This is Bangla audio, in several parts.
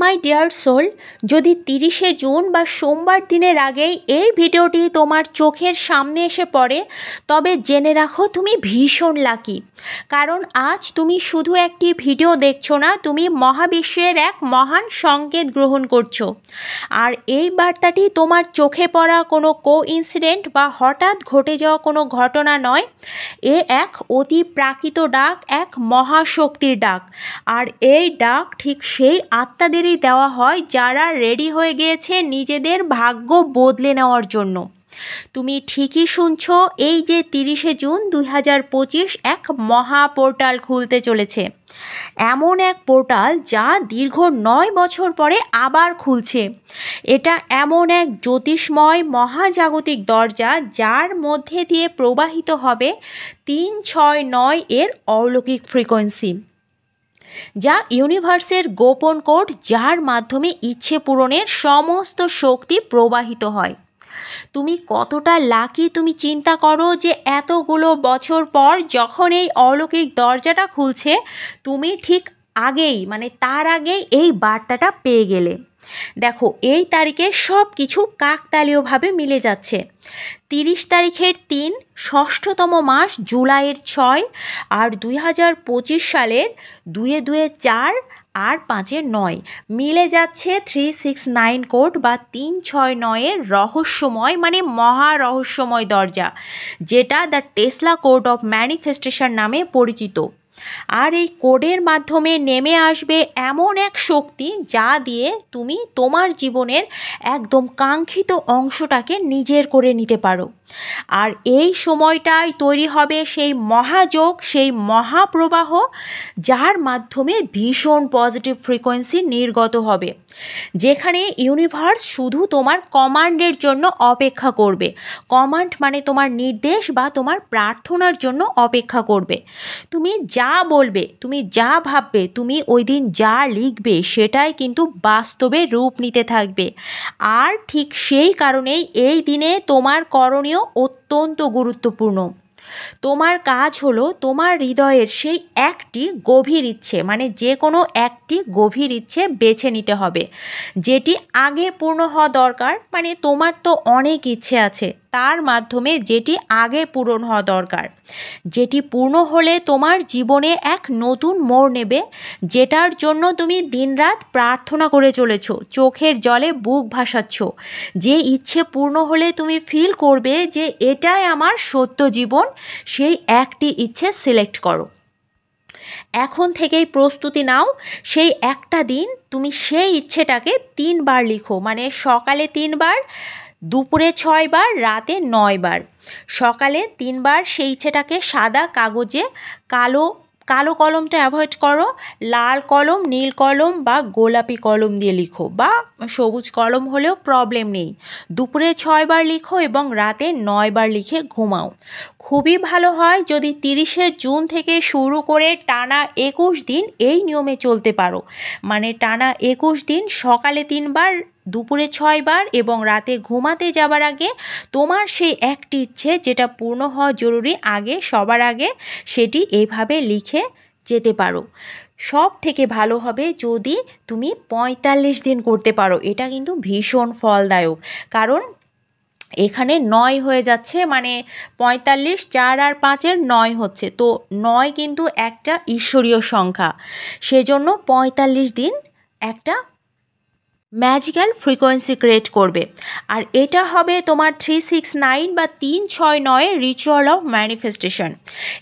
মাই ডিয়ার সোল, যদি 30শে জুন বা সোমবার দিনের আগেই এই ভিডিওটি তোমার চোখের সামনে এসে পড়ে, তবে জেনে রাখো তুমি ভীষণ লাকি। কারণ আজ তুমি শুধু একটি ভিডিও দেখছো না, তুমি মহাবিশ্বের এক মহান সংকেত গ্রহণ করছো। আর এই বার্তাটি তোমার চোখে পড়া কোনো কোইন্সিডেন্ট বা হঠাৎ ঘটে যাওয়া কোনো ঘটনা নয়। এ এক অতি প্রাকৃত ডাক, এক মহাশক্তির ডাক। আর এই ডাক ঠিক সেই আত্মাদেরই দেওয়া হয় যারা রেডি হয়ে গিয়েছে নিজেদের ভাগ্য বদলে নেওয়ার জন্য। তুমি ঠিকই শুনছো, এই যে 30শে জুন 2025 এক মহা পোর্টাল খুলতে চলেছে। এমন এক পোর্টাল যা দীর্ঘ 9 বছর পরে আবার খুলছে। এটা এমন এক জ্যোতিষময় মহাজাগতিক দরজা যার মধ্যে দিয়ে প্রবাহিত হবে 369 এর অলৌকিক ফ্রিকোয়েন্সি, যা ইউনিভার্সের গোপন কোড, যার মাধ্যমে ইচ্ছে পূরণের সমস্ত শক্তি প্রবাহিত হয়। তুমি কতটা লাকি তুমি চিন্তা করো যে এতগুলো বছর পর যখন এই অলৌকিক দরজাটা খুলছে, তুমি ঠিক আগেই তার আগেই এই বার্তাটা পেয়ে গেলে। দেখো, এই তারিখে সব কিছু কাকতালীয়ভাবে মিলে যাচ্ছে। 30 তারিখের 3, ষষ্ঠতম মাস জুলাইয়ের 6, আর 2025 সালের 2-2 4 আর 5-এর 9 মিলে যাচ্ছে 369 কোড বা 369-এর রহস্যময় মহা রহস্যময় দরজা, যেটা the Tesla code of manifestation নামে পরিচিত। আর এই কোডের মাধ্যমে নেমে আসবে এমন এক শক্তি যা দিয়ে তুমি তোমার জীবনের একদম কাঙ্ক্ষিত অংশটাকে নিজের করে নিতে পারো। আর এই সময়টাই তৈরি হবে সেই মহাযোগ, সেই মহাপ্রবাহ, যার মাধ্যমে ভীষণ পজিটিভ ফ্রিকোয়েন্সি নির্গত হবে, যেখানে ইউনিভার্স শুধু তোমার কমান্ডের জন্য অপেক্ষা করবে। কমান্ড তোমার নির্দেশ বা তোমার প্রার্থনার জন্য অপেক্ষা করবে। তুমি যা বলবে, তুমি যা ভাববে, তুমি ওই দিন যা লিখবে, সেটাই কিন্তু বাস্তবে রূপ নিতে থাকবে। আর ঠিক সেই কারণেই এই দিনে তোমার করণীয় অত্যন্ত গুরুত্বপূর্ণ। তোমার কাজ হলো তোমার হৃদয়ের সেই একটি গভীর ইচ্ছে, যে কোনো একটি গভীর ইচ্ছে বেছে নিতে হবে, যেটি আগে পূর্ণ হওয়া দরকার। তোমার তো অনেক ইচ্ছে আছে, তার মাধ্যমে যেটি আগে পূরণ হওয়া দরকার, যেটি পূর্ণ হলে তোমার জীবনে এক নতুন মোড় নেবে, যেটার জন্য তুমি দিনরাত প্রার্থনা করে চলেছ, চোখের জলে বুক ভাসাচ্ছ। যে ইচ্ছে পূর্ণ হলে তুমি ফিল করবে যে এটাই আমার সত্য জীবন, সেই একটি ইচ্ছে সিলেক্ট করো। এখন থেকেই প্রস্তুতি নাও। সেই একটা দিন তুমি সেই ইচ্ছেটাকে 3 বার লিখো, সকালে 3 বার, দুপুরে 6 বার, রাতে 9 বার। সকালে 3 বার সেই ইচ্ছেটাকে সাদা কাগজে, কালো কলমটা অ্যাভয়েড করো, লাল কলম, নীল কলম বা গোলাপি কলম দিয়ে লিখো, বা সবুজ কলম হলেও প্রবলেম নেই। দুপুরে 6 বার লিখো এবং রাতে 9 বার লিখে ঘুমাও। খুবই ভালো হয় যদি 30শে জুন থেকে শুরু করে টানা 21 দিন এই নিয়মে চলতে পারো। টানা 21 দিন সকালে 3 বার, দুপুরে 6 বার এবং রাতে ঘুমাতে যাবার আগে তোমার সেই একটি ইচ্ছে যেটা পূর্ণ হওয়া জরুরি সবার আগে, সেটি এইভাবে লিখে যেতে পারো। সব থেকে ভালো হবে যদি তুমি 45 দিন করতে পারো। এটা কিন্তু ভীষণ ফলদায়ক, কারণ এখানে 9 হয়ে যাচ্ছে, 45, 4 আর 5-এর 9 হচ্ছে, তো 9 কিন্তু একটা ঈশ্বরীয় সংখ্যা। সেজন্য 45 দিন একটা ম্যাজিক্যাল ফ্রিকোয়েন্সি ক্রিয়েট করবে। আর এটা হবে তোমার 369 বা 369 রিচুয়াল অফ ম্যানিফেস্টেশন।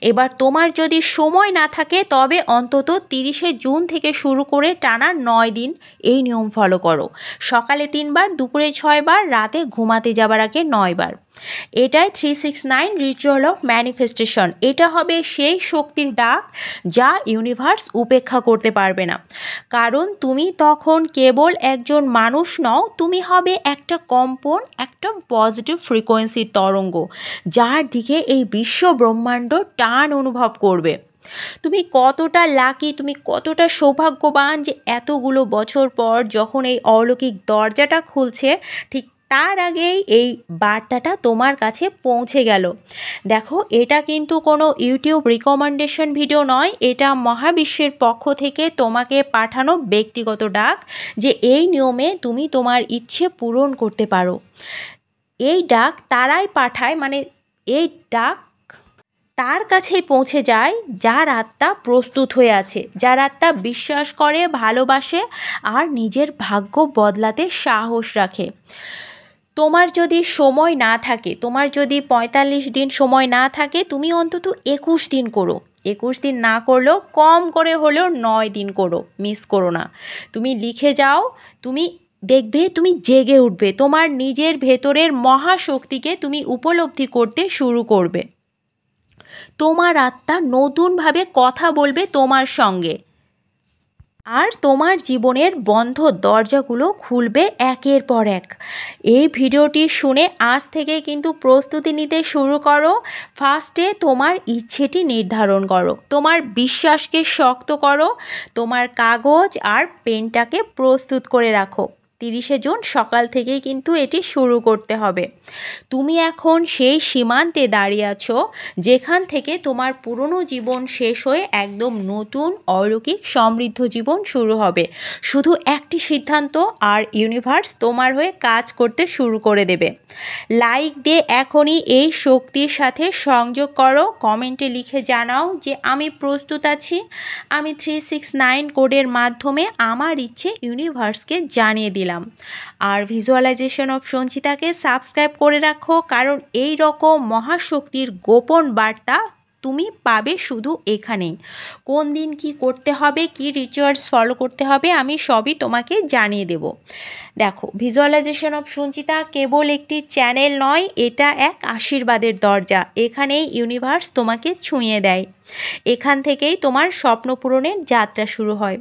এবার তোমার যদি সময় না থাকে, তবে অন্তত 30শে জুন থেকে শুরু করে টানা 9 দিন এই নিয়ম ফলো করো। সকালে 3 বার, দুপুরে 6 বার, রাতে ঘুমাতে যাবার আগে 9 বার। এটাই 369 রিচুয়াল অফ ম্যানিফেস্টেশন। এটা হবে সেই শক্তির ডাক যা ইউনিভার্স উপেক্ষা করতে পারবে না, কারণ তুমি তখন কেবল একজন মানুষ নও, তুমি হবে একটা কম্পন, একটা পজিটিভ ফ্রিকোয়েন্সির তরঙ্গ, যার দিকে এই বিশ্ব ব্রহ্মাণ্ড টান অনুভব করবে। তুমি কতটা লাকি, তুমি কতটা সৌভাগ্যবান যে এতগুলো বছর পর যখন এই অলৌকিক দরজাটা খুলছে, ঠিক তার আগেই এই বার্তাটা তোমার কাছে পৌঁছে গেল। দেখো, এটা কিন্তু কোনো ইউটিউব রিকমেন্ডেশন ভিডিও নয়, এটা মহাবিশ্বের পক্ষ থেকে তোমাকে পাঠানো ব্যক্তিগত ডাক যে এই নিয়মে তুমি তোমার ইচ্ছে পূরণ করতে পারো। এই ডাক তারাই পাঠায়, মানে এই ডাক তার কাছেই পৌঁছে যায় যার আত্মা প্রস্তুত হয়ে আছে, যার আত্মা বিশ্বাস করে, ভালোবাসে আর নিজের ভাগ্য বদলাতে সাহস রাখে। তোমার যদি সময় না থাকে, তোমার যদি ৪৫ দিন সময় না থাকে, তুমি অন্তত ২১ দিন করো। ২১ দিন না করলেও কম করে হলেও ৯ দিন করো, মিস করো না। তুমি লিখে যাও, তুমি দেখবে তুমি জেগে উঠবে, তোমার নিজের ভেতরের মহাশক্তিকে তুমি উপলব্ধি করতে শুরু করবে। তোমার আত্মা নতুনভাবে কথা বলবে তোমার সঙ্গে, আর তোমার জীবনের বন্ধ দরজাগুলো খুলবে একের পর এক। এই ভিডিওটি শুনে আজ থেকে কিন্তু প্রস্তুতি নিতে শুরু করো। ফার্স্টে তোমার ইচ্ছেটি নির্ধারণ করো, তোমার বিশ্বাসকে শক্ত করো, তোমার কাগজ আর পেনটাকে প্রস্তুত করে রাখো। ৩০শে জুন সকাল থেকেই কিন্তু এটি শুরু করতে হবে। তুমি এখন সেই সীমান্তে দাঁড়িয়ে আছো যেখান থেকে তোমার পুরনো জীবন শেষ হয়ে একদম নতুন অলৌকিক সমৃদ্ধ জীবন শুরু হবে। শুধু একটি সিদ্ধান্ত আর ইউনিভার্স তোমার হয়ে কাজ করতে শুরু করে দেবে। লাইক দিয়ে এখনই এই শক্তির সাথে সংযোগ করো। কমেন্টে লিখে জানাও যে আমি প্রস্তুত আছি। আমি 369 কোডের মাধ্যমে আমার ইচ্ছে ইউনিভার্সকে জানিয়ে দিলাম। আর ভিজুয়ালাইজেশন অফ সঞ্চিতাকে সাবস্ক্রাইব করে রাখো, কারণ এই রকম মহাশক্তির গোপন বার্তা তুমি পাবে শুধু এখানেই। কোন দিন কি করতে হবে, কি রিচুয়ালস ফলো করতে হবে, আমি সবই তোমাকে জানিয়ে দেব। দেখো, ভিজুয়ালাইজেশন অফ সঞ্চিতা কেবল একটি চ্যানেল নয়, এটা এক আশীর্বাদের দরজা। এখানেই ইউনিভার্স তোমাকে ছুঁয়ে দেয়, এখান থেকেই তোমার স্বপ্ন পূরণের যাত্রা শুরু হয়।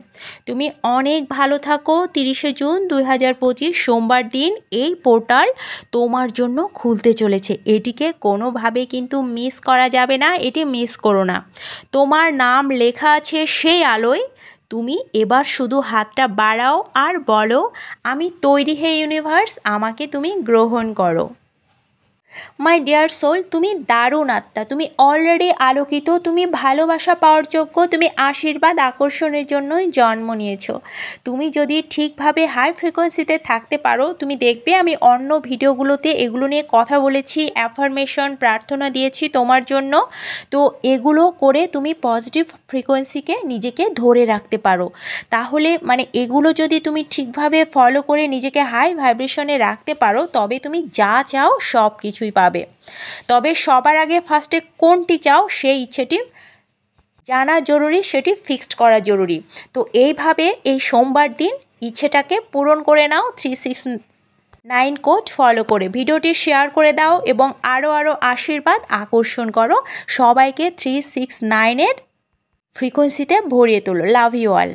তুমি অনেক ভালো থাকো। ৩০শে জুন ২০২৫ সোমবার দিন এই পোর্টাল তোমার জন্য খুলতে চলেছে। এটিকে কোনোভাবে কিন্তু মিস করা যাবে না, এটি মিস করো না। তোমার নাম লেখা আছে সেই আলোয়। তুমি এবার শুধু হাতটা বাড়াও আর বলো, আমি তৈরি হে ইউনিভার্স, আমাকে তুমি গ্রহণ করো। মাই ডিয়ার সোল, তুমি দারুণ আত্মা, তুমি অলরেডি আলোকিত, তুমি ভালোবাসা পাওয়ার যোগ্য, তুমি আশীর্বাদ আকর্ষণের জন্যই জন্ম নিয়েছো। তুমি যদি ঠিকভাবে হাই ফ্রিকোয়েন্সিতে থাকতে পারো, তুমি দেখবে আমি অন্য ভিডিওগুলোতে এগুলো নিয়ে কথা বলেছি, অ্যাফার্মেশন, প্রার্থনা দিয়েছি তোমার জন্য। তো এগুলো করে তুমি পজিটিভ ফ্রিকোয়েন্সিকে নিজেকে ধরে রাখতে পারো। তাহলে মানে এগুলো যদি তুমি ঠিকভাবে ফলো করে নিজেকে হাই ভাইব্রেশনে রাখতে পারো, তবে তুমি যা চাও সব কিছুই পাবে। তবে সবার আগে ফার্স্টে কোনটি চাও সেই ইচ্ছেটি জানা জরুরি, সেটি ফিক্সড করা জরুরি। তো এইভাবে এই সোমবার দিন ইচ্ছেটাকে পূরণ করে নাও 369 কোড ফলো করে। ভিডিওটি শেয়ার করে দাও এবং আরও আশীর্বাদ আকর্ষণ করো। সবাইকে 369-এর ফ্রিকোয়েন্সিতে ভরিয়ে তোলো। Love you all.